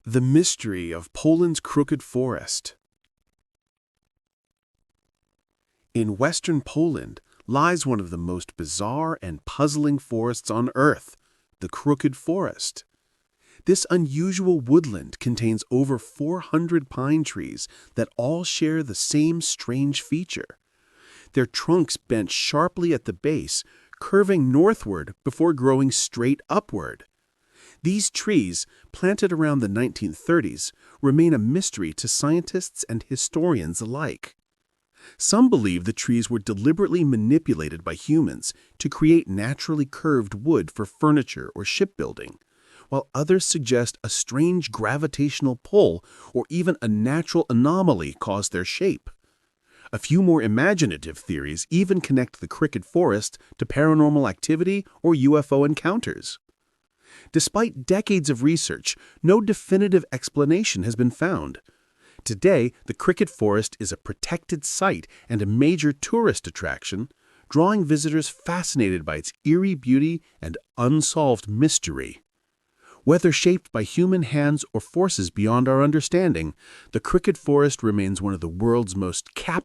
The mystery of Poland's crooked forest. In western Poland lies one of the most bizarre and puzzling forests on Earth, the Crooked Forest. This unusual woodland contains over 400 pine trees that all share the same strange feature. Their trunks bent sharply at the base, curving northward before growing straight upward. These trees, planted around the 1930s, remain a mystery to scientists and historians alike. Some believe the trees were deliberately manipulated by humans to create naturally curved wood for furniture or shipbuilding, while others suggest a strange gravitational pull or even a natural anomaly caused their shape. A few more imaginative theories even connect the Crooked Forest to paranormal activity or UFO encounters. Despite decades of research, no definitive explanation has been found. Today, the Crooked Forest is a protected site and a major tourist attraction, drawing visitors fascinated by its eerie beauty and unsolved mystery. Whether shaped by human hands or forces beyond our understanding, the Crooked Forest remains one of the world's most captivating